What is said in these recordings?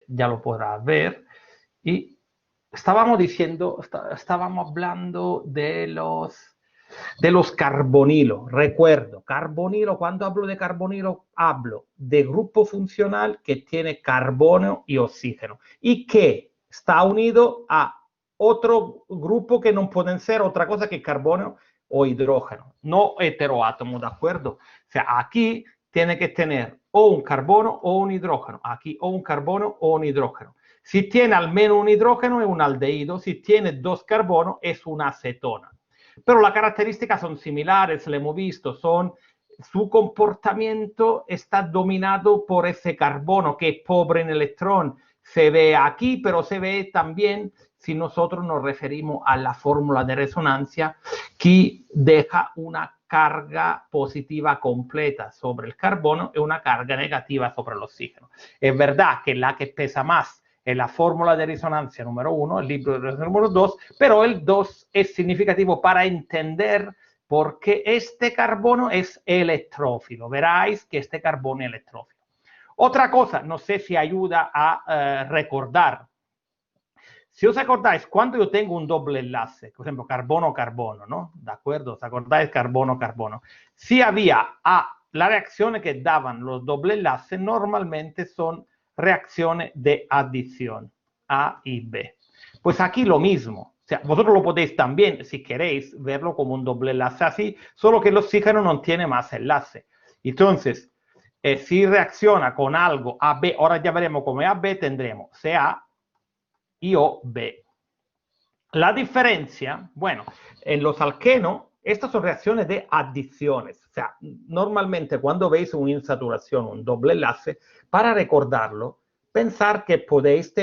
ya lo podrás ver. Y estábamos diciendo, estábamos hablando de los carbonilos. Recuerdo, carbonilo, cuando hablo de carbonilo, hablo de grupo funcional que tiene carbono y oxígeno y que está unido a otro grupo que no pueden ser otra cosa que carbono o hidrógeno, no heteroátomo, ¿de acuerdo? O sea, aquí tiene que tener o un carbono o un hidrógeno, aquí o un carbono o un hidrógeno. Si tiene al menos un hidrógeno es un aldehído, si tiene dos carbonos es una acetona. Pero las características son similares, lo hemos visto, su comportamiento está dominado por ese carbono que es pobre en electrón. Se ve aquí, pero se ve también si nosotros nos referimos a la fórmula de resonancia que deja una carga positiva completa sobre el carbono y una carga negativa sobre el oxígeno. Es verdad que la que pesa más es la fórmula de resonancia número 1, el libro de resonancia número 2, pero el 2 es significativo para entender por qué este carbono es electrófilo. Veráis que este carbono es electrófilo. Otra cosa, no sé si ayuda a recordar. Si os acordáis, cuando yo tengo un doble enlace, por ejemplo, carbono-carbono, ¿no? ¿De acuerdo? ¿Os acordáis? Carbono-carbono. Si había las reacciones que daban los doble enlaces normalmente son reacciones de adición, A y B. Pues aquí lo mismo. O sea, vosotros lo podéis también, si queréis, verlo como un doble enlace así, solo que el oxígeno no tiene más enlace. Entonces, si reacciona con algo AB, ahora ya veremos cómo es AB, tendremos CA y OB. La diferencia, bueno, en los alquenos, estas son reacciones de adiciones. O sea, normalmente cuando veis una insaturación, un doble enlace, para recordarlo, pensar que podéis,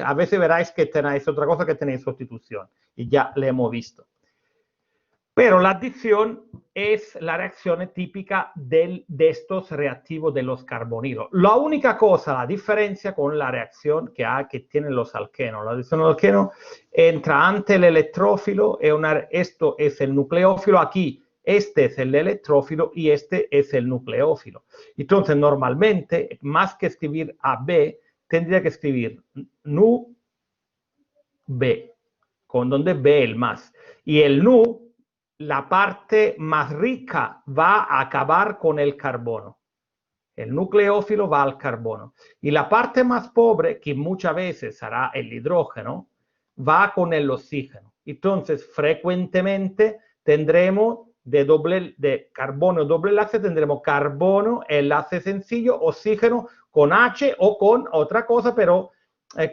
a veces veráis que tenéis otra cosa que tenéis sustitución, y ya le hemos visto. Pero la adición es la reacción típica de estos reactivos de los carbonilos. La única cosa, la diferencia con la reacción que tienen los alquenos. La adición al alqueno entra ante el electrófilo, esto es el nucleófilo, aquí este es el electrófilo y este es el nucleófilo. Entonces, normalmente, más que escribir AB, tendría que escribir NU B, con donde B el más. Y el NU, la parte más rica va a acabar con el carbono. El nucleófilo va al carbono. Y la parte más pobre, que muchas veces será el hidrógeno, va con el oxígeno. Entonces, frecuentemente tendremos de carbono doble enlace, tendremos carbono, enlace sencillo, oxígeno con H o con otra cosa, pero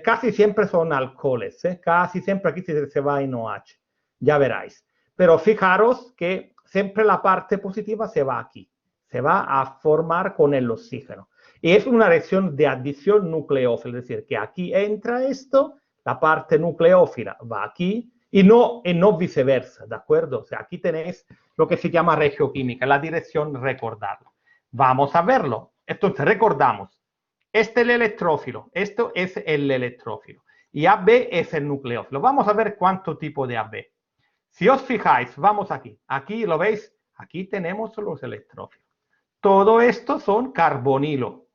casi siempre son alcoholes. Casi siempre aquí se va en OH. Ya veráis. Pero fijaros que siempre la parte positiva se va aquí, se va a formar con el oxígeno. Y es una reacción de adición nucleófila, es decir, que aquí entra esto, la parte nucleófila va aquí y no viceversa, ¿de acuerdo? O sea, aquí tenéis lo que se llama regioquímica, la dirección recordarlo. Vamos a verlo. Entonces, recordamos, este es el electrófilo, esto es el electrófilo y AB es el nucleófilo. Vamos a ver cuánto tipo de AB. Si os fijáis, vamos aquí. Aquí lo veis, aquí tenemos los electrófilos. Todo esto son carbonilo.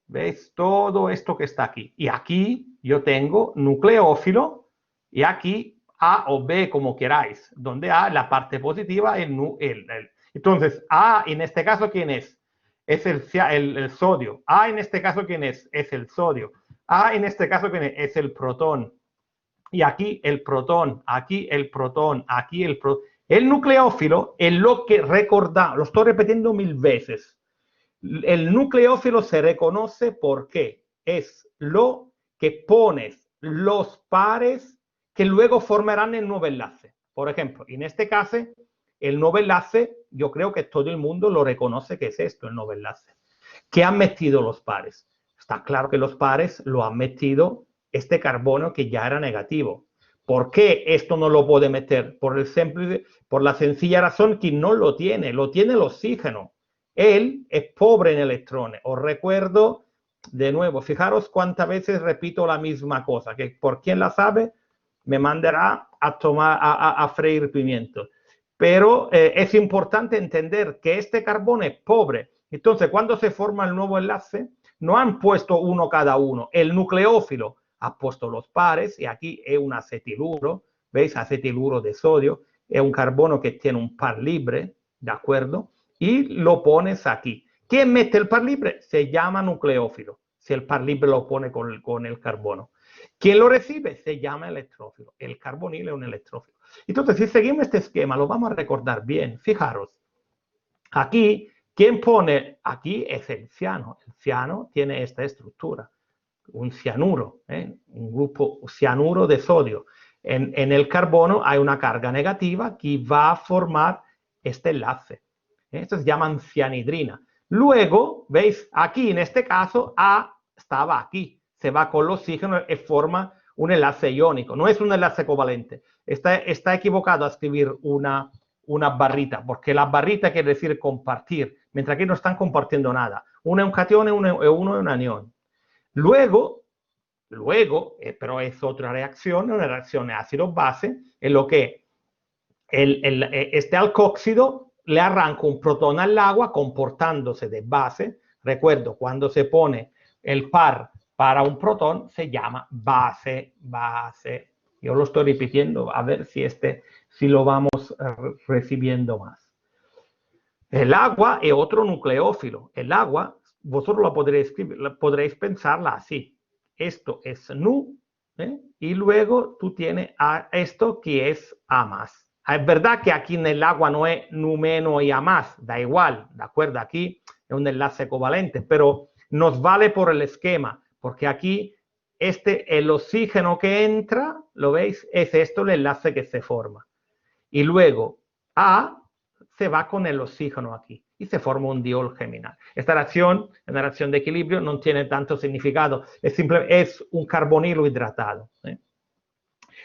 ¿Veis? Todo esto que está aquí. Y aquí yo tengo nucleófilo y aquí A o B, como queráis. Donde A, la parte positiva, entonces, A en este caso, ¿quién es? Es el sodio. A en este caso, ¿quién es? Es el sodio. A en este caso, ¿quién es? Es el protón. Y aquí el protón, aquí el protón, aquí el protón. El nucleófilo es lo que recordamos, lo estoy repitiendo 1000 veces. El nucleófilo se reconoce porque es lo que pones los pares que luego formarán el nuevo enlace. Por ejemplo, en este caso, el nuevo enlace, yo creo que todo el mundo lo reconoce que es esto, el nuevo enlace. ¿Qué han metido los pares? Está claro que los pares lo han metido este carbono que ya era negativo. ¿Por qué esto no lo puede meter? Por la sencilla razón que no lo tiene el oxígeno. Él es pobre en electrones. Os recuerdo de nuevo, fijaros cuántas veces repito la misma cosa, que por quien la sabe me mandará a freír pimiento. Pero es importante entender que este carbono es pobre. Entonces, cuando se forma el nuevo enlace, no han puesto uno cada uno. El nucleófilo ha puesto los pares y aquí es un acetiluro, ¿veis? Acetiluro de sodio, es un carbono que tiene un par libre, ¿de acuerdo? Y lo pones aquí. ¿Quién mete el par libre? Se llama nucleófilo, si el par libre lo pone con el carbono. ¿Quién lo recibe? Se llama electrófilo. El carbonilo es un electrófilo. Entonces, si seguimos este esquema, lo vamos a recordar bien. Fijaros, aquí, ¿quién pone? Aquí es el ciano. El ciano tiene esta estructura, un cianuro, un grupo cianuro de sodio. En el carbono hay una carga negativa que va a formar este enlace. Esto se llama cianhidrina. Luego, ¿veis? Aquí, en este caso, A estaba aquí. Se va con el oxígeno y forma un enlace iónico. No es un enlace covalente. Está equivocado a escribir una barrita, porque la barrita quiere decir compartir, mientras que no están compartiendo nada. Uno es un catión y uno es un anión. Luego, pero es otra reacción, una reacción ácido-base, en lo que este alcohóxido le arranca un protón al agua comportándose de base. Recuerdo, cuando se pone el par para un protón, se llama base. Yo lo estoy repitiendo, a ver si lo vamos recibiendo más. El agua es otro nucleófilo. El agua, vosotros podréis pensarla así. Esto es Nu, y luego tú tienes esto que es A más. Es verdad que aquí en el agua no es Nu menos y A más, da igual, ¿de acuerdo? Aquí es un enlace covalente, pero nos vale por el esquema, porque aquí el oxígeno que entra, ¿lo veis? Es esto el enlace que se forma. Y luego A se va con el oxígeno aquí y se forma un diol geminal. Esta reacción, una reacción de equilibrio, no tiene tanto significado, es un carbonilo hidratado.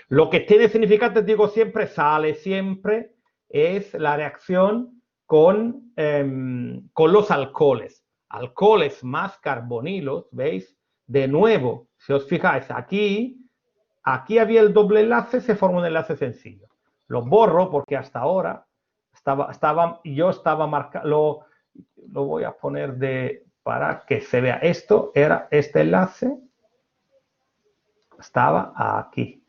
Lo que tiene significado, te digo siempre, sale siempre, es la reacción con los alcoholes. Alcoholes más carbonilos, ¿veis? De nuevo, si os fijáis, aquí había el doble enlace, se forma un enlace sencillo. Lo borro porque hasta ahora yo estaba marcando, lo voy a poner para que se vea. Esto era este enlace, estaba aquí.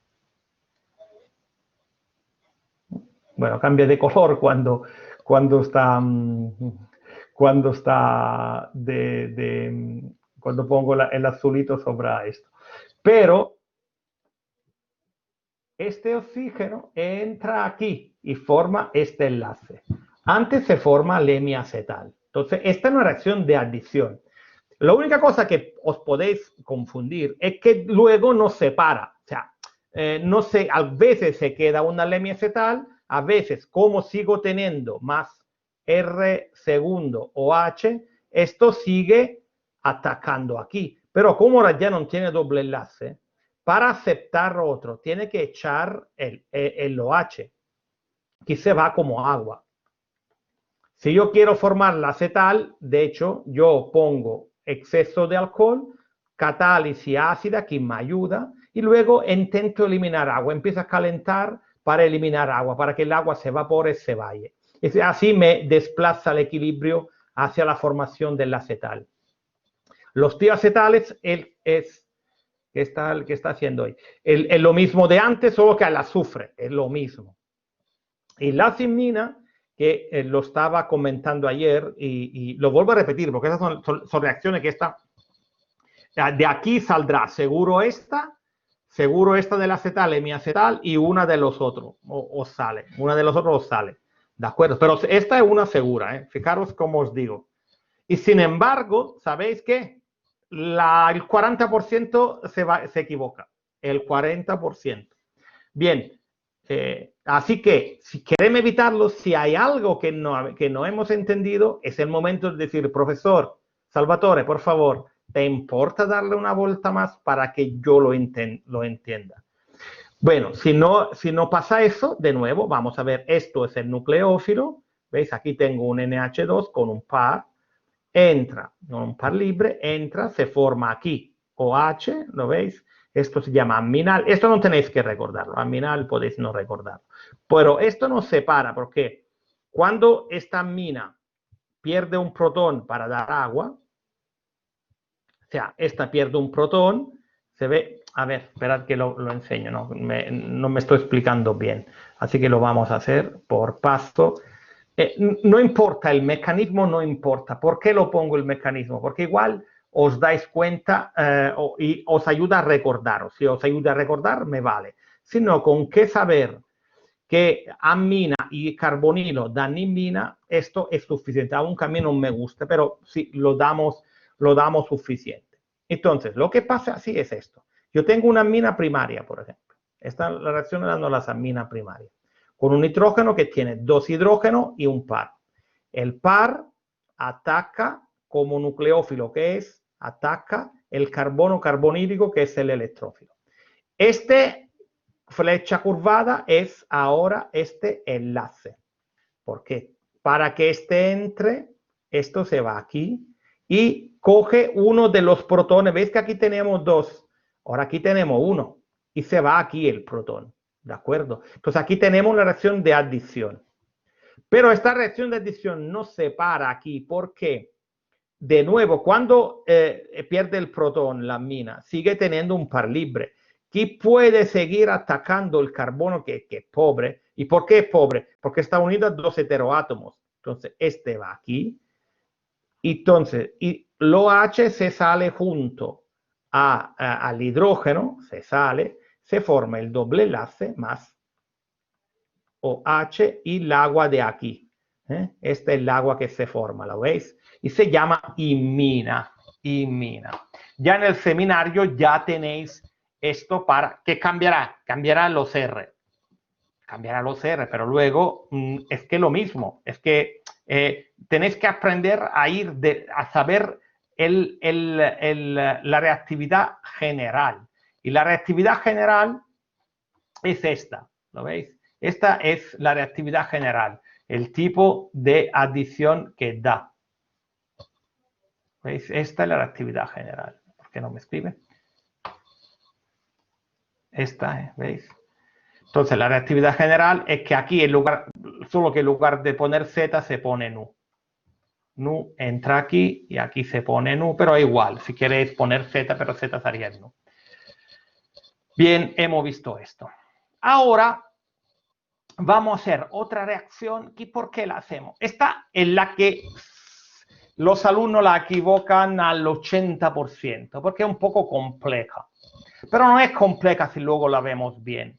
Bueno, cambia de color cuando pongo el azulito sobre esto. Pero este oxígeno entra aquí y forma este enlace. Antes se forma lemiacetal. Entonces, esta es una reacción de adición. La única cosa que os podéis confundir es que luego nos separa. O sea, a veces se queda una lemiacetal, a veces, como sigo teniendo más R segundo o H, esto sigue atacando aquí. Pero como ahora ya no tiene doble enlace, para aceptar otro, tiene que echar el OH, que se va como agua. Si yo quiero formar la acetal, de hecho, yo pongo exceso de alcohol, catálisis ácida, que me ayuda, y luego intento eliminar agua. Empiezo a calentar para eliminar agua, para que el agua se evapore y se vaya. Y así me desplaza el equilibrio hacia la formación del acetal. Los tiacetales ¿qué está haciendo hoy? Es lo mismo de antes, solo que al azufre, es lo mismo. Y la cimnina, que lo estaba comentando ayer, y lo vuelvo a repetir, porque esas son reacciones que de aquí saldrá seguro esta del acetal, hemiacetal, y una de los otros os sale. Una de los otros os sale. ¿De acuerdo? Pero esta es una segura, Fijaros cómo os digo. Y sin embargo, ¿sabéis qué? El 40% se equivoca. El 40%. Bien, así que si queremos evitarlo, si hay algo que no hemos entendido, es el momento de decir, profesor Salvatore, por favor, ¿te importa darle una vuelta más para que yo lo entienda? Bueno, si no pasa eso, de nuevo, vamos a ver, esto es el nucleófilo. ¿Veis? Aquí tengo un NH2 con un par. Entra, un par libre, entra, se forma aquí OH, ¿lo veis? Esto se llama aminal. Esto no tenéis que recordarlo. Aminal podéis no recordarlo. Pero esto nos separa porque cuando esta amina pierde un protón para dar agua, sea, esta pierde un protón, se ve, a ver, esperad que lo enseño, no me estoy explicando bien, así que lo vamos a hacer por paso. No importa el mecanismo, no importa. ¿Por qué lo pongo el mecanismo? Porque igual os dais cuenta y os ayuda a recordaros. Si os ayuda a recordar, me vale. Sino con qué saber que amina y carbonilo dan imina, esto es suficiente. Aunque a mí no me gusta, pero sí lo damos suficiente. Entonces, lo que pasa así es esto. Yo tengo una amina primaria, por ejemplo. Esta es la reacción dando las aminas primarias. Con un nitrógeno que tiene dos hidrógenos y un par. El par ataca como nucleófilo, que es, ataca el carbono carbonílico, que es el electrófilo. Este flecha curvada es ahora este enlace. ¿Por qué? Para que este entre, esto se va aquí y coge uno de los protones. ¿Veis que aquí tenemos dos? Ahora aquí tenemos uno y se va aquí el protón. ¿De acuerdo? Entonces aquí tenemos la reacción de adición. Pero esta reacción de adición no se para aquí porque, de nuevo, cuando pierde el protón, la amina, sigue teniendo un par libre. ¿Quién puede seguir atacando el carbono que es pobre? ¿Y por qué es pobre? Porque está unido a dos heteroátomos. Entonces, este va aquí. Entonces, y lo H se sale junto al hidrógeno, se sale, se forma el doble enlace más OH y el agua de aquí. Esta es el agua que se forma, ¿lo veis? Y se llama imina. Ya en el seminario ya tenéis esto para que cambiará los R. Cambiará los R, pero luego es que lo mismo, es que tenéis que aprender a saber la reactividad general. Y la reactividad general es esta, ¿lo veis? Esta es la reactividad general, el tipo de adición que da. ¿Veis? Esta es la reactividad general. ¿Por qué no me escribe? Esta, ¿veis? Entonces, la reactividad general es que aquí, solo que en lugar de poner Z, se pone nu. Nu entra aquí y aquí se pone nu, pero igual, si queréis poner Z, pero Z sería el nu. Bien, hemos visto esto. Ahora vamos a hacer otra reacción. ¿Y por qué la hacemos? Esta es la que los alumnos la equivocan al 80%, porque es un poco compleja. Pero no es compleja si luego la vemos bien.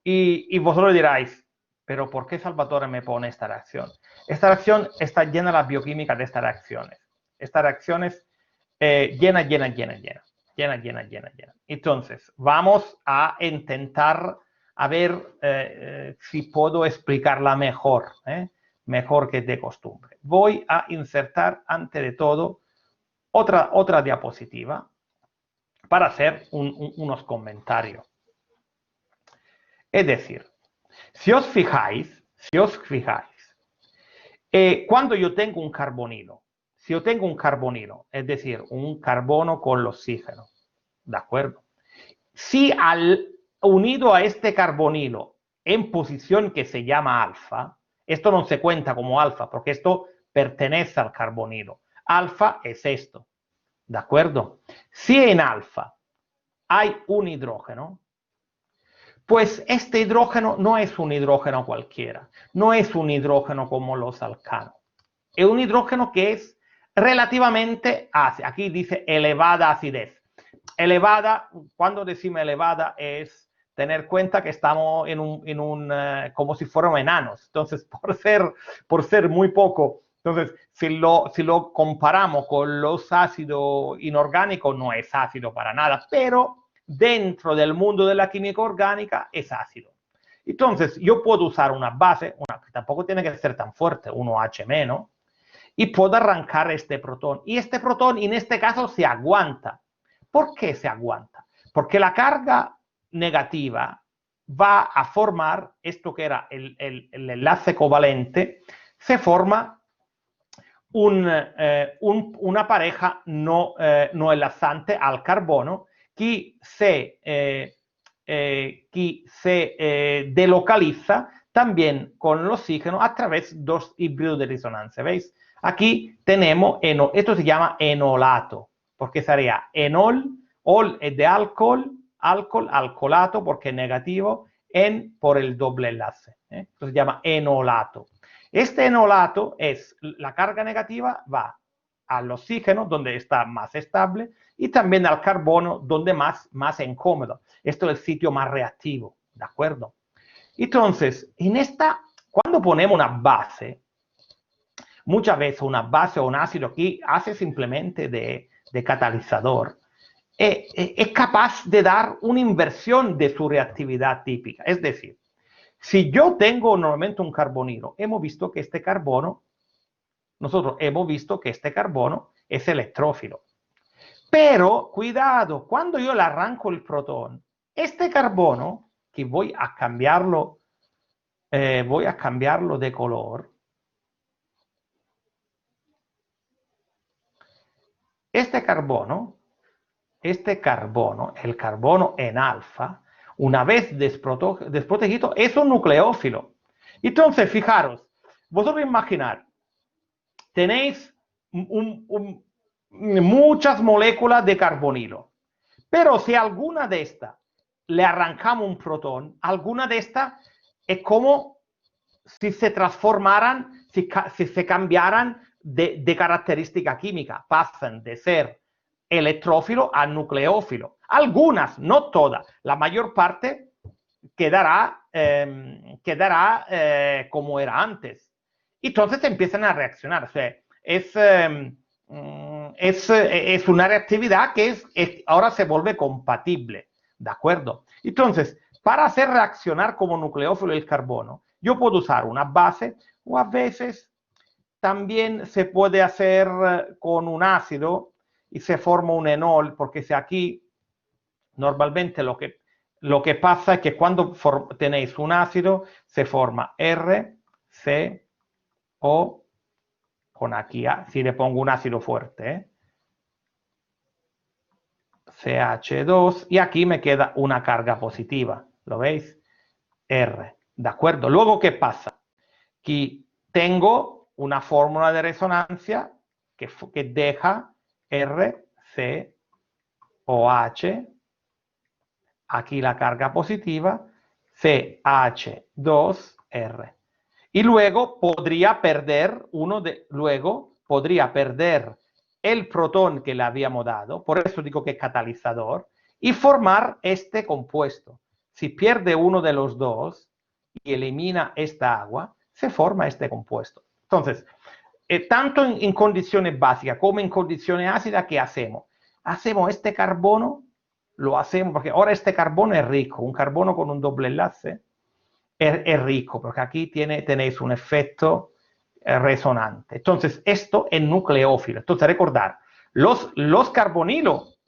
Y vosotros diráis, ¿pero por qué Salvatore me pone esta reacción? Esta reacción está llena de la bioquímica de estas reacciones. Estas reacciones llena. Entonces, vamos a intentar a ver si puedo explicarla mejor, mejor que de costumbre. Voy a insertar, antes de todo, otra diapositiva para hacer unos comentarios. Es decir, si os fijáis, cuando yo tengo un carbonilo, si yo tengo un carbonilo, es decir, un carbono con el oxígeno, ¿de acuerdo? Si unido a este carbonilo en posición que se llama alfa, esto no se cuenta como alfa, porque esto pertenece al carbonilo. Alfa es esto, ¿de acuerdo? Si en alfa hay un hidrógeno, pues este hidrógeno no es un hidrógeno cualquiera, no es un hidrógeno como los alcanos. Es un hidrógeno que es relativamente ácido. Aquí dice elevada acidez. Elevada, cuando decimos elevada, es tener cuenta que estamos como si fuéramos enanos. Entonces, por ser muy poco, entonces, si lo comparamos con los ácidos inorgánicos, no es ácido para nada, pero dentro del mundo de la química orgánica es ácido. Entonces, yo puedo usar una base, que tampoco tiene que ser tan fuerte, 1H-, y puedo arrancar este protón. Y este protón, en este caso, se aguanta. ¿Por qué se aguanta? Porque la carga negativa va a formar esto que era el enlace covalente, se forma una pareja no enlazante al carbono que se delocaliza también con el oxígeno a través de dos híbridos de resonancia. ¿Veis? Aquí tenemos, esto se llama enolato, porque sería enol, ol es de alcohol, alcolato porque es negativo, en por el doble enlace. Entonces se llama enolato. Este enolato es, la carga negativa va al oxígeno, donde está más estable, y también al carbono, donde más incómodo. Esto es el sitio más reactivo, ¿de acuerdo? Entonces, cuando ponemos una base, muchas veces una base o un ácido aquí hace simplemente de catalizador, es capaz de dar una inversión de su reactividad típica. Es decir, si yo tengo normalmente un carbonilo, nosotros hemos visto que este carbono es electrófilo. Pero, cuidado, cuando yo le arranco el protón, este carbono, que voy a cambiarlo de color, este carbono, el carbono en alfa, una vez desprotegido, es un nucleófilo. Entonces, fijaros, vosotros imaginar, tenéis muchas moléculas de carbonilo, pero si alguna de estas le arrancamos un protón, alguna de estas es como si se transformaran, si se cambiaran de característica química, pasan de ser electrófilo a nucleófilo. Algunas, no todas, la mayor parte quedará como era antes. Entonces empiezan a reaccionar. O sea, es una reactividad que ahora se vuelve compatible, ¿de acuerdo? Entonces, para hacer reaccionar como nucleófilo el carbono, yo puedo usar una base o a veces también se puede hacer con un ácido y se forma un enol, porque si aquí normalmente lo que pasa es que cuando tenéis un ácido se forma RCO con aquí, si le pongo un ácido fuerte, CH2, y aquí me queda una carga positiva, ¿lo veis? R, ¿de acuerdo? Luego, ¿qué pasa? Aquí tengo una fórmula de resonancia que deja RCOH, aquí la carga positiva, CH2R. Y luego podría perder el protón que le habíamos dado, por eso digo que es catalizador, y formar este compuesto. Si pierde uno de los dos y elimina esta agua, se forma este compuesto. Entonces, tanto en condiciones básicas como en condiciones ácidas, ¿qué hacemos? Hacemos este carbono, lo hacemos, porque ahora este carbono es rico, un carbono con un doble enlace es rico, porque aquí tenéis un efecto resonante. Entonces, esto es nucleófilo. Entonces, recordar, los carbonilos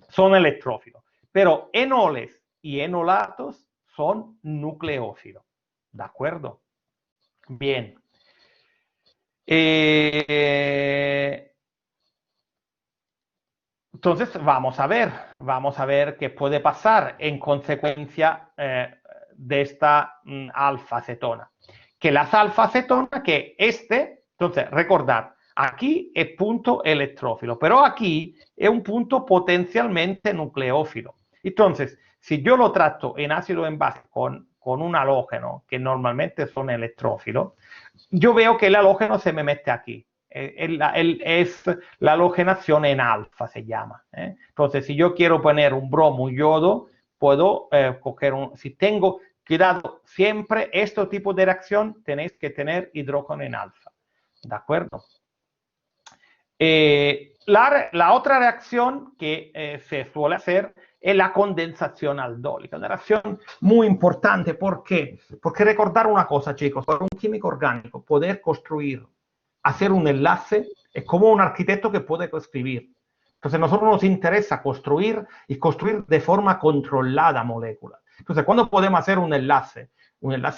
son electrófilos, pero enoles y enolatos son nucleófilos. ¿De acuerdo? Bien. Entonces, vamos a ver qué puede pasar en consecuencia de esta alfa-acetona. Que las alfa-acetonas, entonces, recordad, aquí es punto electrófilo, pero aquí es un punto potencialmente nucleófilo. Entonces, si yo lo trato en ácido envase con un halógeno, que normalmente son electrófilos, yo veo que el halógeno se me mete aquí. Es la halogenación en alfa, se llama. Entonces, si yo quiero poner un bromo, un yodo, puedo coger si tengo, cuidado, siempre este tipo de reacción tenéis que tener hidrógeno en alfa. ¿De acuerdo? La otra reacción que se suele hacer es la condensación aldólica, una reacción muy importante. ¿Por qué? Porque recordar una cosa, chicos, para un químico orgánico poder hacer un enlace es como un arquitecto que puede escribir. Entonces, a nosotros nos interesa construir de forma controlada moléculas. Entonces, cuando podemos hacer un enlace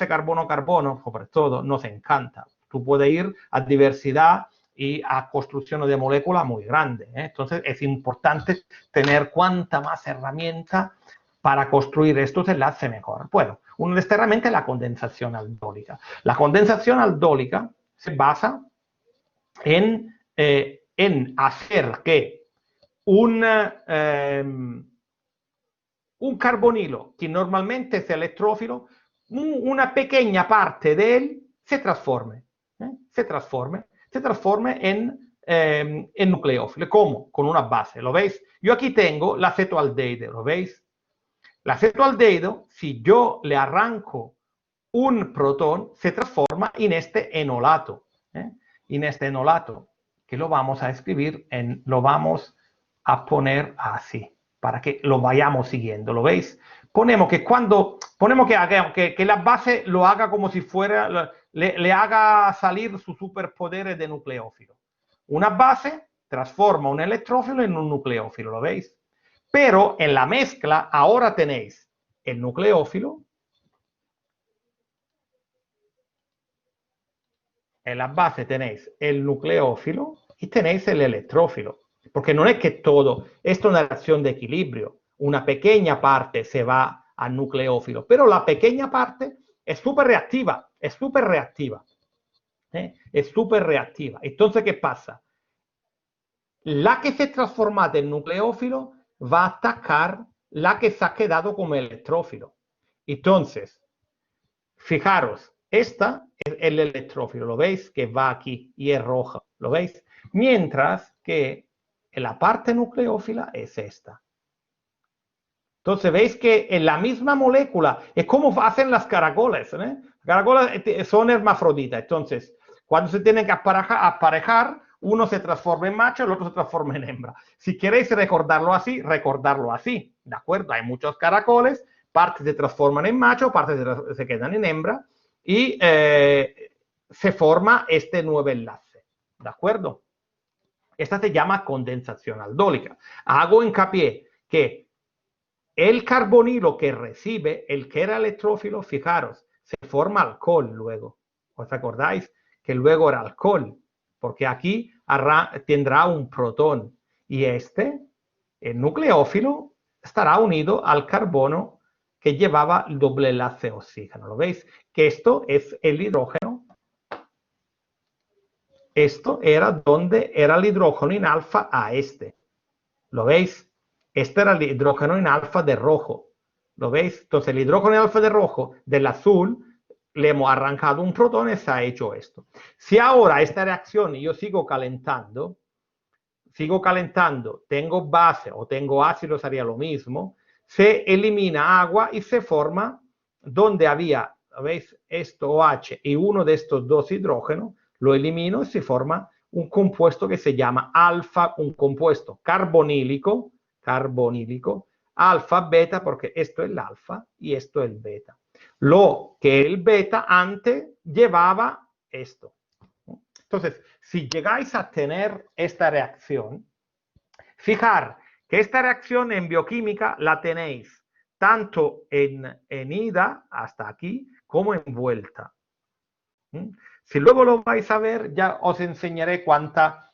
carbono-carbono, sobre todo, nos encanta. Tú puedes ir a diversidad y a construcción de moléculas muy grandes. Entonces, es importante tener cuanta más herramienta para construir estos enlaces mejor. Bueno, una de estas herramientas es la condensación aldólica. La condensación aldólica se basa en hacer que un carbonilo que normalmente es electrófilo, una pequeña parte de él se transforme, se transforme en nucleófilo. ¿Cómo? Con una base, ¿lo veis? Yo aquí tengo la cetoaldehído, ¿lo veis? La cetoaldehído, si yo le arranco un protón, se transforma en este enolato, en este enolato, que lo vamos a escribir, lo vamos a poner así, para que lo vayamos siguiendo, ¿lo veis? Ponemos que la base lo haga como si fuera, le haga salir su superpoder de nucleófilo. Una base transforma un electrófilo en un nucleófilo, ¿lo veis? Pero en la mezcla ahora tenéis el nucleófilo, en la base tenéis el nucleófilo y tenéis el electrófilo. Porque no es que todo, esto es una reacción de equilibrio. Una pequeña parte se va al nucleófilo, pero la pequeña parte es súper reactiva, es súper reactiva. Es súper reactiva. Entonces, ¿qué pasa? La que se è trasformata en nucleófilo va a atacar la que se ha quedado como electrófilo. Entonces, fijaros, esta es el electrófilo, ¿lo veis? Que va aquí y es roja, ¿lo veis? Mientras que la parte nucleófila es esta. Entonces, veis que en la misma molécula es como hacen las caracoles, ¿eh? Las caracoles son hermafroditas. Entonces, cuando se tienen que aparejar, uno se transforma en macho, el otro se transforma en hembra. Si queréis recordarlo así, ¿de acuerdo? Hay muchos caracoles, partes se transforman en macho, partes se quedan en hembra y se forma este nuevo enlace, ¿de acuerdo? Esta se llama condensación aldólica. Hago hincapié que el carbonilo que recibe, el que era electrófilo, fijaros, se forma alcohol luego. ¿Os acordáis? Que luego era alcohol, porque aquí tendrá un protón. Y este, el nucleófilo, estará unido al carbono que llevaba el doble enlace oxígeno. ¿Lo veis? Que esto es el hidrógeno. Esto era donde era el hidrógeno en alfa a este. ¿Lo veis? Este era el hidrógeno en alfa de rojo. ¿Lo veis? Entonces el hidrógeno en alfa de rojo del azul le hemos arrancado un protón y se ha hecho esto. Si ahora esta reacción yo sigo calentando, tengo base o tengo ácido, sería lo mismo, se elimina agua y se forma donde había, ¿veis? Esto OH y uno de estos dos hidrógenos, lo elimino y se forma un compuesto que se llama alfa, un compuesto carbonílico, alfa, beta, porque esto es el alfa y esto es el beta. Lo que el beta antes llevaba esto. Entonces, si llegáis a tener esta reacción, fijar que esta reacción en bioquímica la tenéis tanto en ida, hasta aquí, como en vuelta. Si luego lo vais a ver, ya os enseñaré cuántas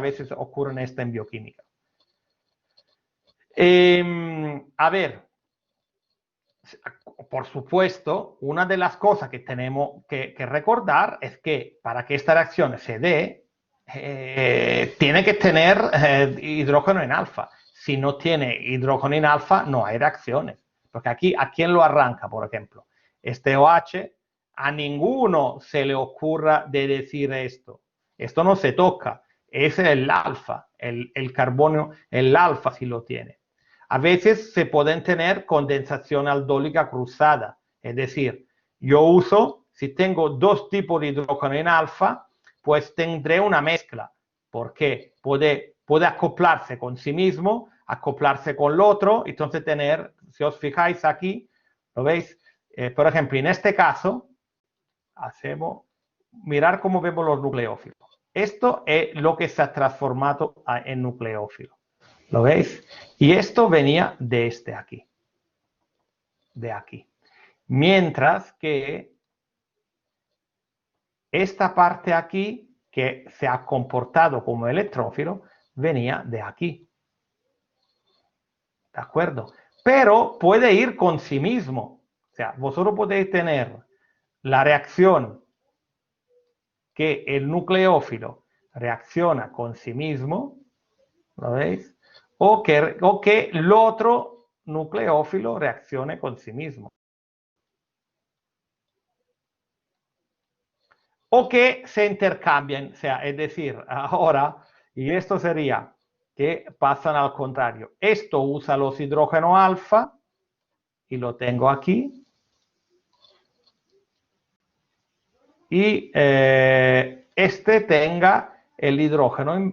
veces ocurren esta en bioquímica. A ver, por supuesto, una de las cosas que tenemos que recordar es que para que esta reacción se dé, tiene que tener hidrógeno en alfa. Si no tiene hidrógeno en alfa, no hay reacciones. Porque aquí, ¿a quién lo arranca, por ejemplo? Este OH, a ninguno se le ocurra de decir esto. Esto no se toca. Es el alfa, el carbono, el alfa si lo tiene. A veces se pueden tener condensación aldólica cruzada. Es decir, yo uso, si tengo dos tipos de hidrógeno en alfa, pues tendré una mezcla, porque puede acoplarse con sí mismo, acoplarse con el otro, entonces tener, si os fijáis aquí, ¿lo veis? Por ejemplo, en este caso, mirar cómo vemos los nucleófilos. Esto es lo que se ha transformado en nucleófilo. ¿Lo veis? Y esto venía de este aquí. De aquí. Mientras que esta parte aquí, que se ha comportado como electrófilo, venía de aquí. ¿De acuerdo? Pero puede ir con sí mismo. O sea, vosotros podéis tener la reacción que el nucleófilo reacciona con sí mismo, ¿Lo veis? O que el otro nucleófilo reaccione con sí mismo. O que se intercambien, o sea, es decir, ahora, y esto sería que pasan al contrario. Esto usa los hidrógeno alfa, y lo tengo aquí, y este tenga el hidrógeno,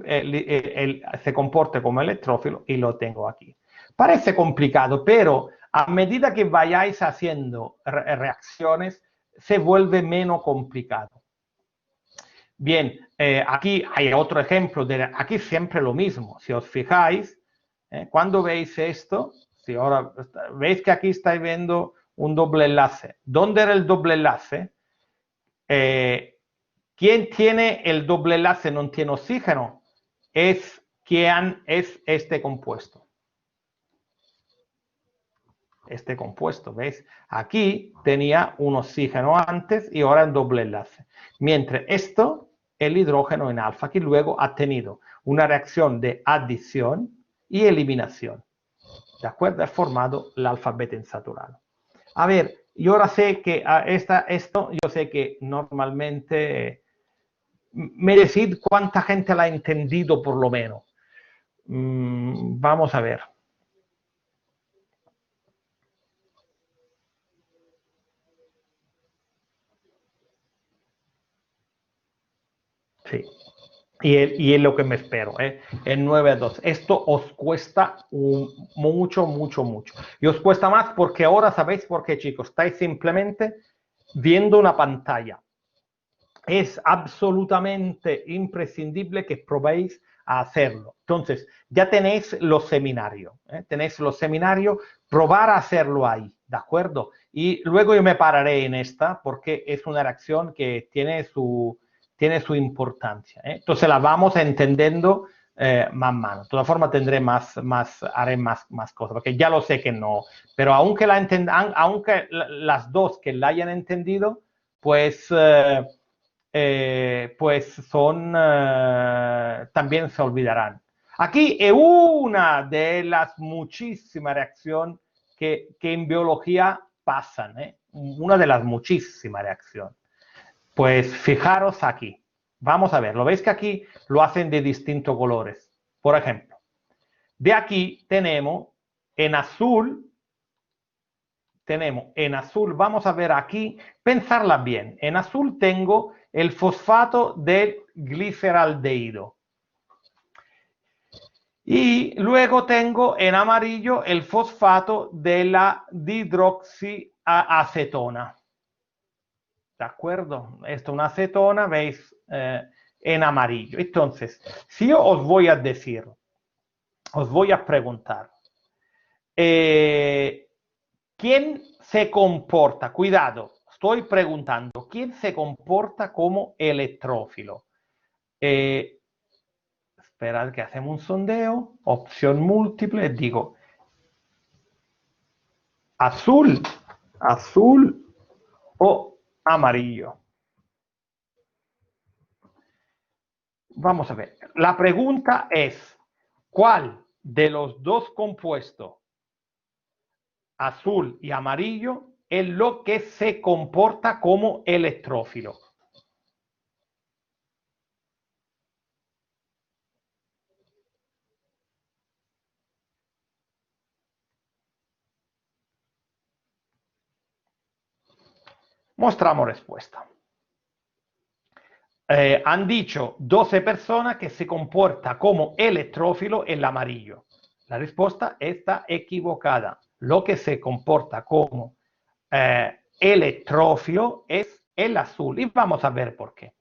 se comporte como electrófilo, y lo tengo aquí. Parece complicado, pero a medida que vayáis haciendo reacciones, se vuelve menos complicado. Bien, aquí hay otro ejemplo, aquí siempre lo mismo. Si os fijáis, cuando veis esto, si ahora veis que aquí estáis viendo un doble enlace. ¿Dónde era el doble enlace? ¿Quién tiene el doble enlace no tiene oxígeno? Es quien es este compuesto. Este compuesto, ¿veis? Aquí tenía un oxígeno antes y ahora en doble enlace. Mientras esto, el hidrógeno en alfa, que luego ha tenido una reacción de adición y eliminación. ¿De acuerdo? Ha formado el alfa-beta insaturado. A ver, yo ahora sé que esto, yo sé que normalmente me decid cuánta gente la ha entendido por lo menos. Vamos a ver. Sí. Y es lo que me espero, en 9-2. Esto os cuesta mucho, mucho, mucho. Y os cuesta más porque ahora sabéis por qué, chicos. Estáis simplemente viendo una pantalla. Es absolutamente imprescindible que probéis a hacerlo. Entonces, ya tenéis los seminarios. Tenéis los seminarios, probar a hacerlo ahí, ¿de acuerdo? Y luego yo me pararé en esta porque es una reacción que tiene su importancia. Entonces la vamos entendiendo más mano. De todas formas haré más cosas, porque ya lo sé que no. Pero aunque aunque las dos que la hayan entendido, pues también se olvidarán. Aquí es una de las muchísimas reacciones que en biología pasan, una de las muchísimas reacciones. Pues fijaros aquí. Vamos a ver, ¿lo veis que aquí lo hacen de distintos colores? Por ejemplo, de aquí tenemos en azul, vamos a ver aquí, pensarla bien. En azul tengo el fosfato del gliceraldehído. Y luego tengo en amarillo el fosfato de la dihidroxiacetona. ¿De acuerdo? Esto es una acetona, veis, en amarillo. Entonces, si yo os voy a decir, os voy a preguntar, ¿quién se comporta? Cuidado, estoy preguntando, ¿quién se comporta como electrófilo? Esperad que hacemos un sondeo, opción múltiple, digo, azul o amarillo. Vamos a ver, la pregunta es, ¿cuál de los dos compuestos, azul y amarillo, es lo que se comporta como electrófilo? Mostramos respuesta. Han dicho 12 personas que se comporta como electrófilo el amarillo. La respuesta está equivocada. Lo que se comporta como electrófilo es el azul. Y vamos a ver por qué.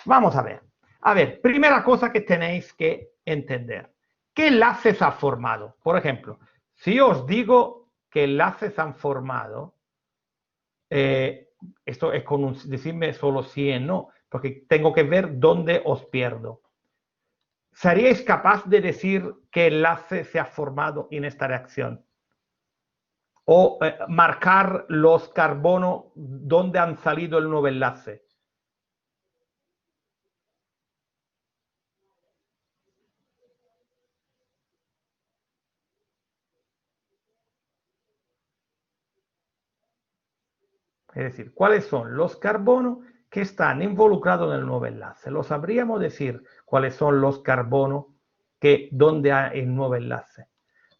Vamos a ver. A ver, primera cosa que tenéis que entender. ¿Qué enlaces ha formado? Por ejemplo, si os digo que enlaces han formado, esto es con decirme solo sí o no, porque tengo que ver dónde os pierdo. ¿Seríais capaz de decir qué enlace se ha formado en esta reacción? O marcar los carbonos donde han salido el nuevo enlace. Es decir, ¿cuáles son los carbonos que están involucrados en el nuevo enlace? ¿Lo sabríamos decir cuáles son los carbonos que donde hay el nuevo enlace?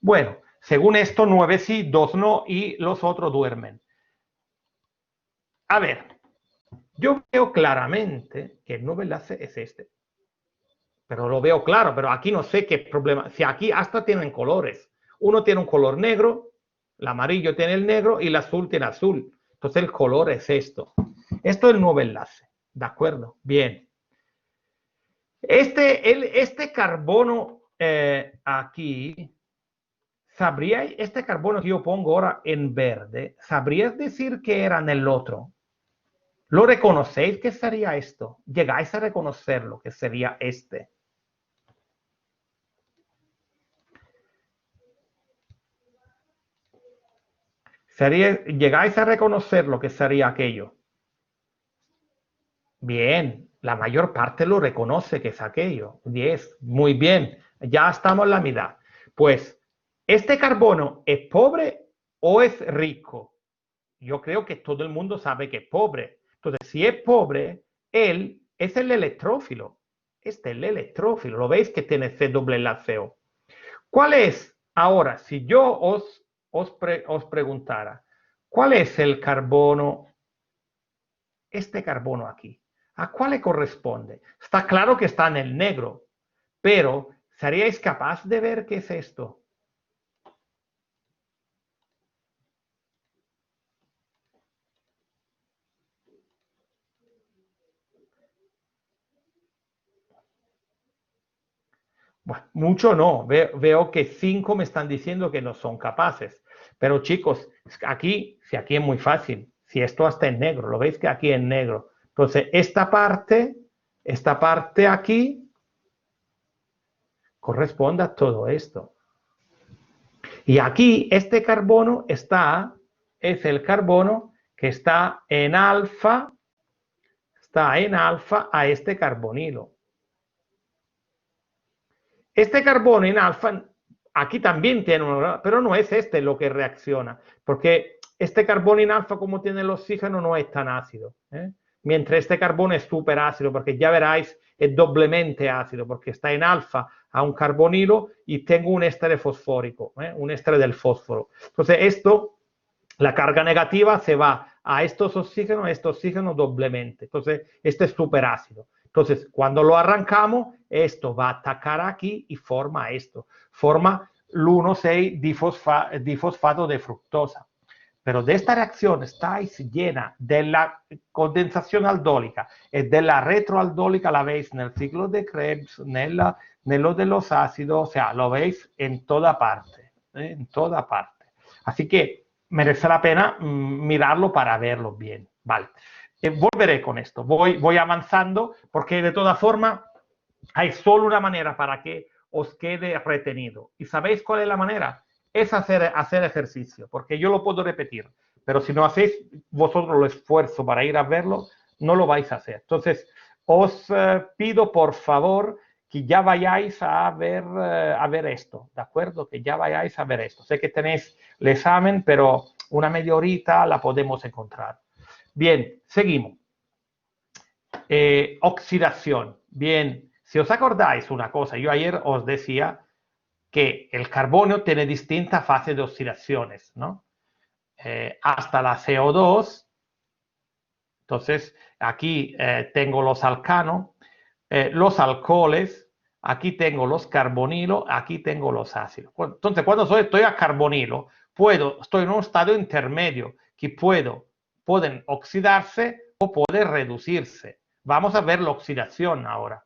Bueno, según esto, 9 sí, 2 no y los otros duermen. A ver, yo veo claramente que el nuevo enlace es este. Pero lo veo claro, pero aquí no sé qué problema. Si aquí hasta tienen colores. Uno tiene un color negro, el amarillo tiene el negro y el azul tiene azul. Entonces el color es esto. Esto es el nuevo enlace. ¿De acuerdo? Bien. Este carbono aquí, ¿sabríais? Este carbono que yo pongo ahora en verde, ¿sabríais decir que era en el otro? ¿Lo reconocéis que sería esto? ¿Llegáis a reconocerlo que sería este? ¿Llegáis a reconocer lo que sería aquello? Bien, la mayor parte lo reconoce que es aquello. 10, muy bien, ya estamos en la mitad. Pues, ¿este carbono es pobre o es rico? Yo creo que todo el mundo sabe que es pobre. Entonces, si es pobre, él es el electrófilo. Este es el electrófilo. ¿Lo veis que tiene C doble enlace O? ¿Cuál es? Ahora, si yo os preguntara, ¿cuál es el carbono, este carbono aquí? ¿A cuál le corresponde? Está claro que está en el negro, pero ¿seríais capaz de ver qué es esto? Bueno, mucho no, veo que 5 me están diciendo que no son capaces. Pero chicos, aquí, si aquí es muy fácil, si esto está en negro, lo veis que aquí en negro. Entonces, esta parte aquí corresponde a todo esto. Y aquí este carbono es el carbono que está en alfa a este carbonilo. Este carbono en alfa, aquí también tiene uno, pero no es este lo que reacciona, porque este carbono en alfa, como tiene el oxígeno, no es tan ácido. Mientras este carbono es súper ácido, porque ya veréis, es doblemente ácido, porque está en alfa a un carbonilo y tengo un éster fosfórico, un éster del fósforo. Entonces, esto, la carga negativa se va a estos oxígenos doblemente. Entonces, este es súper ácido. Entonces, cuando lo arrancamos, esto va a atacar aquí y forma esto. Forma l1,6-difosfato de fructosa. Pero de esta reacción estáis llena de la condensación aldólica y de la retroaldólica, la veis en el ciclo de Krebs, en lo de los ácidos, o sea, lo veis en toda parte, en toda parte. Así que merece la pena mirarlo para verlo bien. Vale. Volveré con esto, voy avanzando, porque de todas formas hay solo una manera para que os quede retenido. ¿Y sabéis cuál es la manera? Es hacer ejercicio, porque yo lo puedo repetir, pero si no hacéis vosotros el esfuerzo para ir a verlo, no lo vais a hacer. Entonces, os pido por favor que ya vayáis a ver esto, ¿de acuerdo? Que ya vayáis a ver esto. Sé que tenéis el examen, pero una media horita la podemos encontrar. Bien, seguimos. Oxidación. Bien, si os acordáis una cosa, yo ayer os decía que el carbono tiene distintas fases de oxidaciones, ¿no? Hasta la CO2. Entonces, aquí tengo los alcanos, los alcoholes, aquí tengo los carbonilos, aquí tengo los ácidos. Entonces, cuando estoy a carbonilo, estoy en un estado intermedio que pueden oxidarse o pueden reducirse. Vamos a ver la oxidación ahora.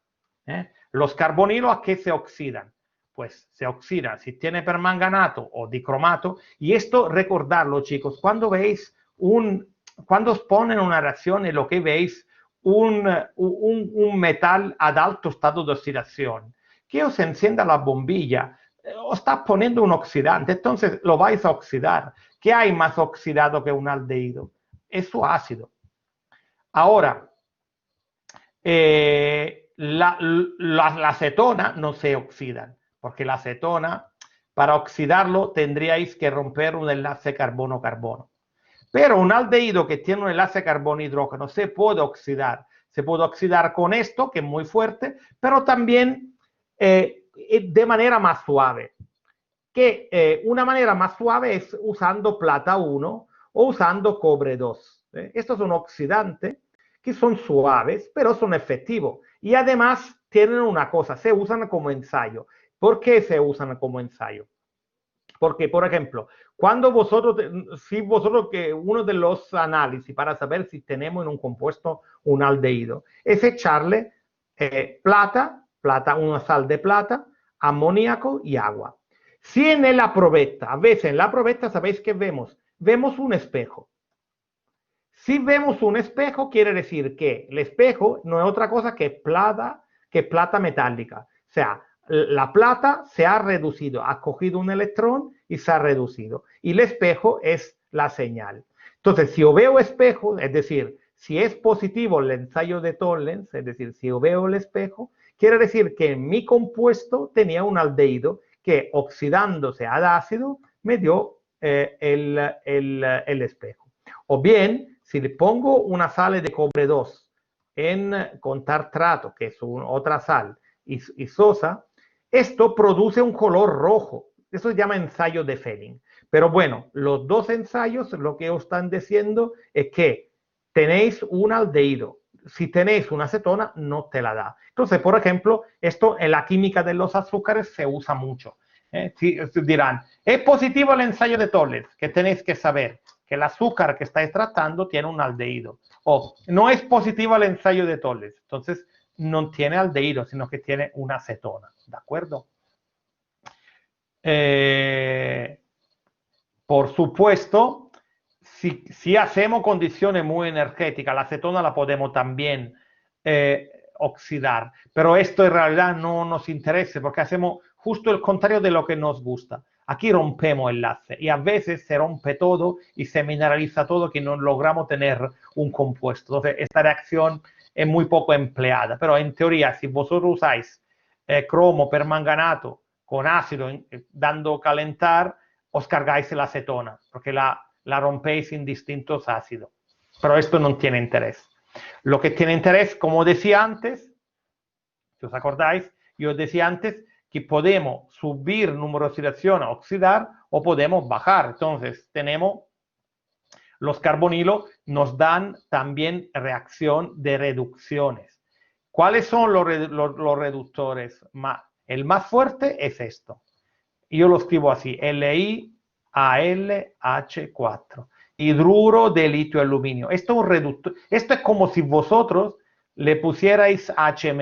Los carbonilos, ¿a qué se oxidan? Pues se oxidan si tiene permanganato o dicromato. Y esto, recordarlo, chicos, cuando os ponen una reacción en lo que veis un metal ad alto estado de oxidación, que os encienda la bombilla, os está poniendo un oxidante, entonces lo vais a oxidar. ¿Qué hay más oxidado que un aldehído? Es su ácido. Ahora, la acetona no se oxidan, porque la acetona, para oxidarlo, tendríais que romper un enlace carbono-carbono. Pero un aldehído que tiene un enlace carbono-hidrógeno se puede oxidar. Se puede oxidar con esto, que es muy fuerte, pero también de manera más suave. Que una manera más suave es usando plata 1 o usando cobre 2. Estos son oxidantes que son suaves, pero son efectivos. Y además tienen una cosa, se usan como ensayo. ¿Por qué se usan como ensayo? Porque, por ejemplo, cuando si vosotros que uno de los análisis para saber si tenemos en un compuesto un aldehído es echarle plata, una sal de plata, amoníaco y agua. Si en la probeta, a veces en la probeta, ¿sabéis qué vemos? Vemos un espejo. Si vemos un espejo, quiere decir que el espejo no es otra cosa que plata metálica. O sea, la plata se ha reducido, ha cogido un electrón y se ha reducido. Y el espejo es la señal. Entonces, si yo veo espejo, es decir, si es positivo el ensayo de Tollens, es decir, si yo veo el espejo, quiere decir que mi compuesto tenía un aldehído que oxidándose al ácido me dio el espejo. O bien, si le pongo una sal de cobre 2 con tartrato, que es otra sal, y sosa, esto produce un color rojo. Eso se llama ensayo de Fehling. Pero bueno, los dos ensayos lo que os están diciendo es que tenéis un aldehído. Si tenéis una acetona, no te la da. Entonces, por ejemplo, esto en la química de los azúcares se usa mucho. Dirán, es positivo el ensayo de Tollens, que tenéis que saber que el azúcar que estáis tratando tiene un aldehído. O no es positivo el ensayo de Tollens, entonces no tiene aldehído, sino que tiene una acetona. ¿De acuerdo? Por supuesto, si hacemos condiciones muy energéticas, la acetona la podemos también oxidar, pero esto en realidad no nos interesa porque hacemos justo el contrario de lo que nos gusta. Aquí rompemos el enlace y a veces se rompe todo y se mineraliza todo que no logramos tener un compuesto. Entonces, esta reacción es muy poco empleada, pero en teoría, si vosotros usáis cromo permanganato con ácido dando calentar, os cargáis la acetona, porque la rompéis en distintos ácidos. Pero esto no tiene interés. Lo que tiene interés, como decía antes, si os acordáis, yo decía antes que podemos subir número de oxidación a oxidar o podemos bajar. Entonces, tenemos los carbonilos, nos dan también reacción de reducciones. ¿Cuáles son los reductores? El más fuerte es esto. Yo lo escribo así, LiAlH4, hidruro de litio aluminio. Esto es un reductor. Esto es como si vosotros le pusierais H-,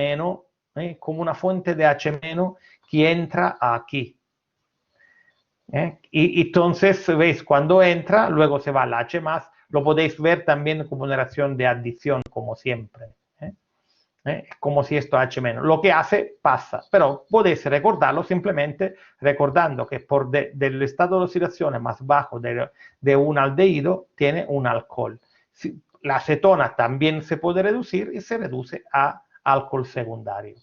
como una fuente de H- que entra aquí. Y entonces, veis, cuando entra, luego se va al H+, lo podéis ver también como una reacción de adición, como siempre. Como si esto H-. Lo que hace pasa, pero podéis recordarlo simplemente recordando que del estado de oxidación más bajo de un aldehído tiene un alcohol. La acetona también se puede reducir y se reduce a alcohol secundario.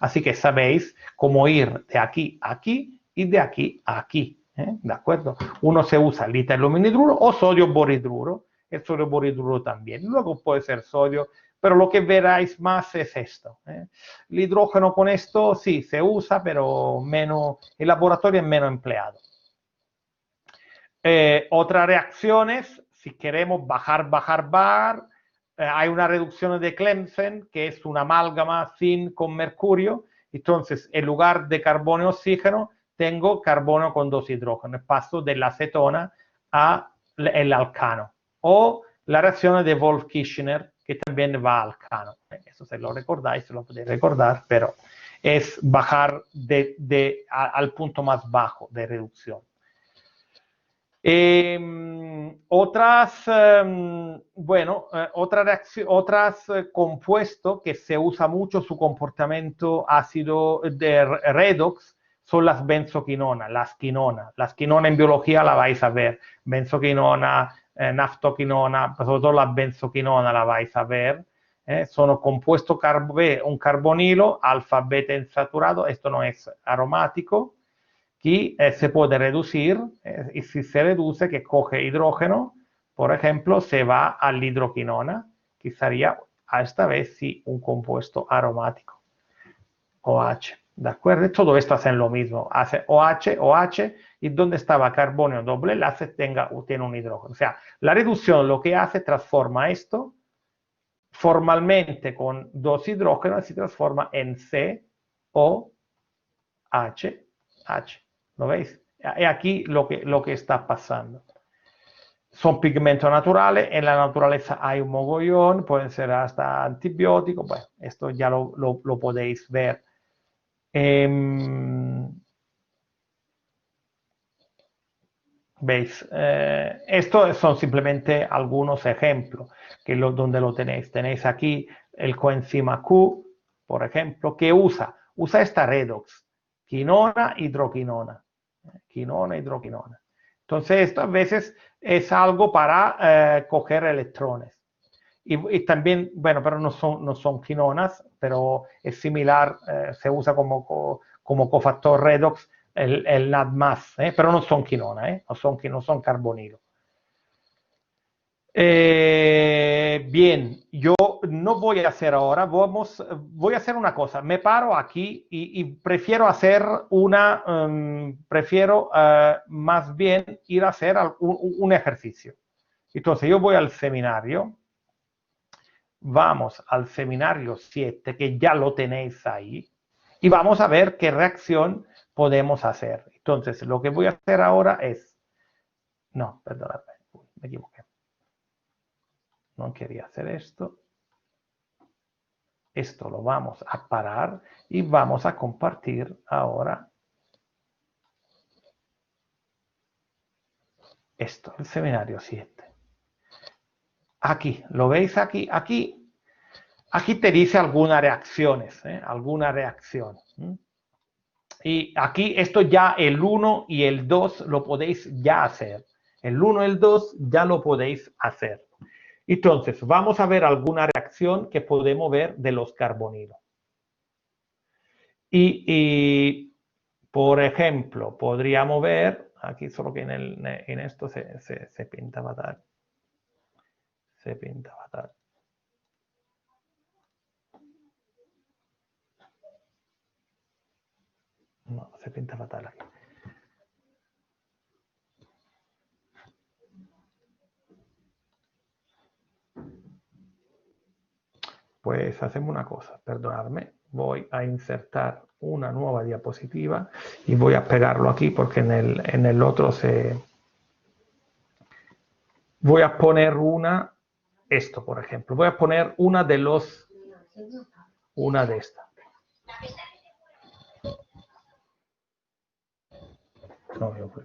Así que sabéis cómo ir de aquí a aquí y de aquí a aquí. ¿De acuerdo? Uno se usa litio aluminhidruro o sodio borhidruro. El sodio borhidruro también. Luego puede ser sodio, pero lo que veráis más es esto. El hidrógeno con esto sí se usa, pero menos, el laboratorio es menos empleado. Otras reacciones, si queremos bajar, hay una reducción de Clemson, que es una amálgama zinc con mercurio. Entonces, en lugar de carbono y oxígeno, tengo carbono con dos hidrógenos. Paso de la acetona al alcano. O la reacción de Wolff-Kishner, que también va al alcano. Eso se lo recordáis, se lo podéis recordar, pero es bajar al punto más bajo de reducción. Otras compuestos que se usa mucho su comportamiento ácido de redox son las benzoquinonas, las quinonas. Las quinonas en biología la vais a ver, benzoquinona, naftoquinona, sobre todo la benzoquinona la vais a ver. Sono compuestos un carbonilo, alfa, beta insaturado, esto no es aromático, que se puede reducir, y si se reduce, que coge hidrógeno, por ejemplo, se va a la hidroquinona, que sería a esta vez sí un compuesto aromático, OH. ¿De acuerdo? Todo esto hacen lo mismo, hace OH, OH, y donde estaba carbonio doble enlace tiene un hidrógeno. O sea, la reducción lo que hace, transforma esto formalmente con dos hidrógenos, se transforma en COH. ¿Lo veis? Y aquí lo que está pasando. Son pigmentos naturales, en la naturaleza hay un mogollón, pueden ser hasta antibióticos, bueno, esto ya lo podéis ver. ¿Veis? Estos son simplemente algunos ejemplos donde lo tenéis. Tenéis aquí el coenzima Q, por ejemplo, que usa esta redox, quinona, hidroquinona. Quinona, hidroquinona. Entonces, esto a veces es algo para coger electrones. Y también, bueno, pero no son quinonas, pero es similar, se usa como cofactor redox el NAD+, pero no son quinona, no son carbonilo. Bien, yo no voy a hacer ahora, voy a hacer una cosa, me paro aquí y prefiero hacer prefiero más bien ir a hacer un ejercicio. Entonces yo voy al seminario, vamos al seminario 7, que ya lo tenéis ahí, y vamos a ver qué reacción podemos hacer. Entonces lo que voy a hacer ahora es, no, perdonadme, me equivoqué. No quería hacer esto. Esto lo vamos a parar y vamos a compartir ahora esto, el seminario 7. Aquí, ¿lo veis aquí? Aquí te dice algunas reacciones, alguna reacción. Y aquí esto ya el 1 y el 2 lo podéis ya hacer. El 1 y el 2 ya lo podéis hacer. Entonces, vamos a ver alguna reacción que podemos ver de los carbonilos. Y por ejemplo, podríamos ver, aquí solo que en esto se pinta fatal. Se pinta fatal. No, se pinta fatal aquí. Pues hacemos una cosa, perdonadme, voy a insertar una nueva diapositiva y voy a pegarlo aquí porque en el otro voy a poner esto por ejemplo, voy a poner una de esta. No, yo fui.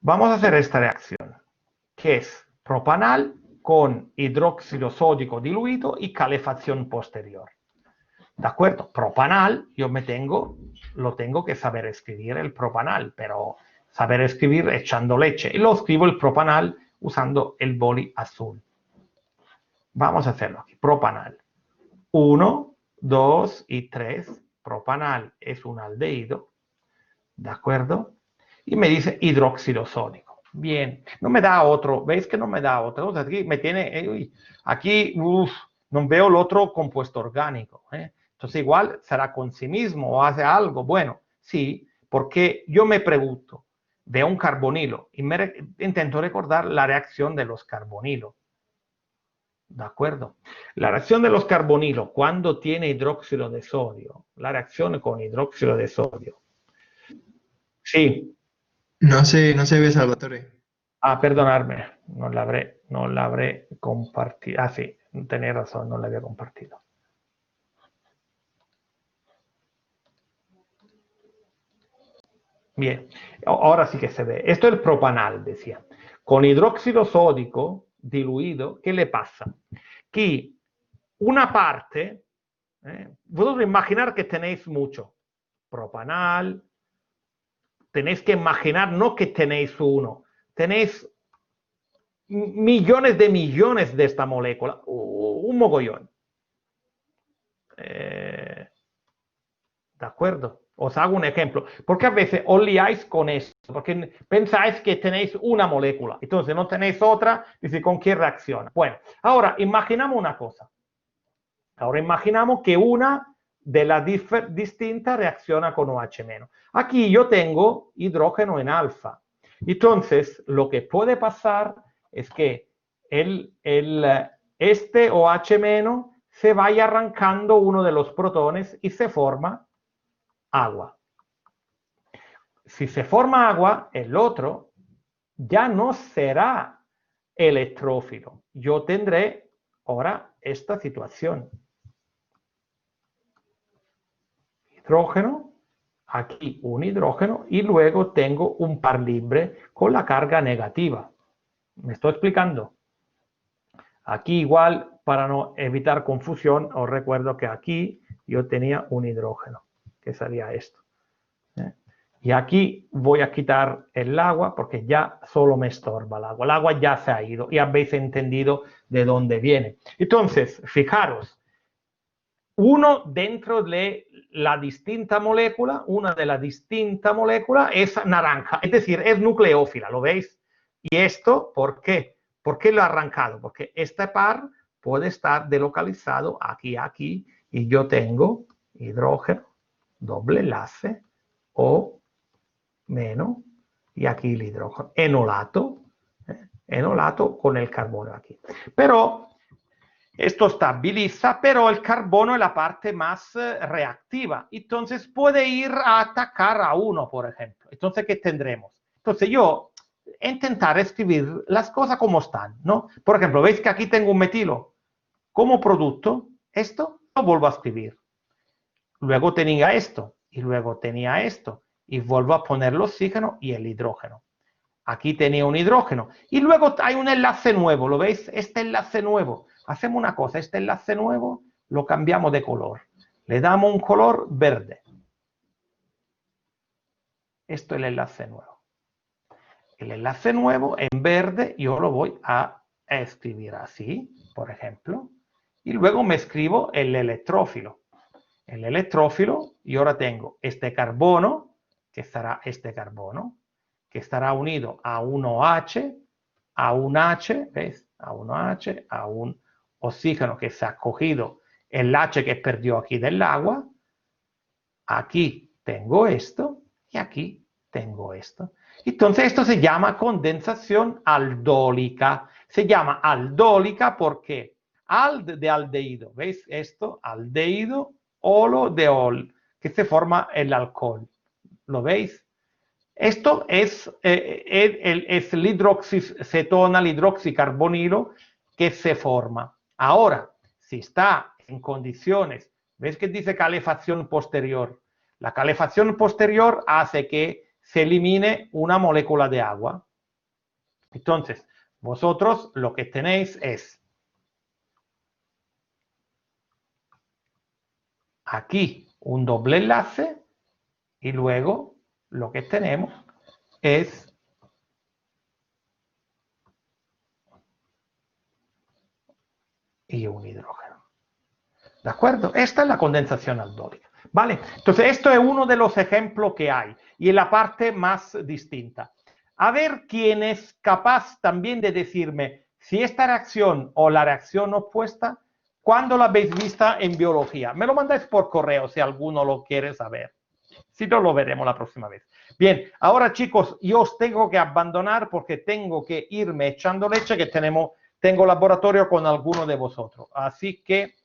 Vamos a hacer esta reacción, que es propanal con hidróxido sódico diluido y calefacción posterior. ¿De acuerdo? Propanal, lo tengo que saber escribir el propanal, pero saber escribir echando leche. Y lo escribo el propanal usando el boli azul. Vamos a hacerlo aquí. Propanal. 1, 2 y 3. Propanal es un aldehído. ¿De acuerdo? Y me dice hidróxido sódico. Bien, no me da otro, ¿veis que no me da otro? O sea, aquí me tiene, aquí no veo el otro compuesto orgánico. Entonces igual será con sí mismo o hace algo. Bueno, sí, porque yo me pregunto, veo un carbonilo y intento recordar la reacción de los carbonilos. ¿De acuerdo? La reacción de los carbonilos cuando tiene hidróxido de sodio, la reacción con hidróxido de sodio. Sí. No se ve, Salvatore. Ah, perdonadme, no la habré compartido. Ah, sí, tenéis razón, no la había compartido. Bien, ahora sí que se ve. Esto es el propanal, decía. Con hidróxido sódico diluido, ¿qué le pasa? Que una parte, vosotros imaginar que tenéis mucho propanal, tenéis que imaginar no que tenéis uno, tenéis millones de esta molécula, un mogollón. ¿De acuerdo? Os hago un ejemplo, porque a veces os liáis con esto, porque pensáis que tenéis una molécula, entonces no tenéis otra, dice, ¿con qué reacciona? Bueno, ahora imaginamos una cosa. Ahora imaginamos que una de las distintas reacciona con OH-. Aquí yo tengo hidrógeno en alfa. Entonces, lo que puede pasar es que este OH- se vaya arrancando uno de los protones y se forma agua. Si se forma agua, el otro ya no será electrófilo. Yo tendré ahora esta situación. Hidrógeno, aquí un hidrógeno y luego tengo un par libre con la carga negativa. ¿Me estoy explicando? Aquí igual, para no evitar confusión, os recuerdo que aquí yo tenía un hidrógeno, que sería esto. Y aquí voy a quitar el agua porque ya solo me estorba el agua. El agua ya se ha ido y habéis entendido de dónde viene. Entonces, fijaros, uno dentro de la distinta molécula, una de la distinta molécula es naranja, es decir, es nucleófila, ¿lo veis? ¿Y esto por qué? ¿Por qué lo ha arrancado? Porque este par puede estar delocalizado aquí, aquí, y yo tengo hidrógeno, doble enlace, O menos, y aquí el hidrógeno, enolato con el carbono aquí. Pero esto estabiliza, pero el carbono es la parte más reactiva. Entonces puede ir a atacar a uno, por ejemplo. Entonces, ¿qué tendremos? Entonces yo intentar escribir las cosas como están, ¿no? Por ejemplo, ¿veis que aquí tengo un metilo? Como producto, esto lo vuelvo a escribir. Luego tenía esto, y luego tenía esto, y vuelvo a poner el oxígeno y el hidrógeno. Aquí tenía un hidrógeno. Y luego hay un enlace nuevo, ¿lo veis? Este enlace nuevo. Hacemos una cosa, este enlace nuevo lo cambiamos de color. Le damos un color verde. Esto es el enlace nuevo. El enlace nuevo en verde yo lo voy a escribir así, por ejemplo. Y luego me escribo el electrófilo. El electrófilo, y ahora tengo este carbono, que será este carbono, que estará unido a un OH, a un H, ¿ves? A un OH, a un oxígeno que se ha cogido el H que perdió aquí del agua. Aquí tengo esto y aquí tengo esto. Entonces esto se llama condensación aldólica. Se llama aldólica porque ald de aldehído, ¿veis esto? Aldehído, olo de ol, que se forma el alcohol. ¿Lo veis? Esto es el hidroxicetona, el hidroxicarbonilo que se forma. Ahora, si está en condiciones, ¿ves que dice calefacción posterior? La calefacción posterior hace que se elimine una molécula de agua. Entonces, vosotros lo que tenéis es aquí un doble enlace y luego lo que tenemos es y un hidrógeno. ¿De acuerdo? Esta es la condensación aldólica. ¿Vale? Entonces, esto es uno de los ejemplos que hay y en la parte más distinta. A ver quién es capaz también de decirme si esta reacción o la reacción opuesta, ¿cuándo la habéis vista en biología? Me lo mandáis por correo si alguno lo quiere saber. Si no, lo veremos la próxima vez. Bien, ahora chicos, yo os tengo que abandonar porque tengo que irme echando leche que tengo laboratorio con alguno de vosotros. Así que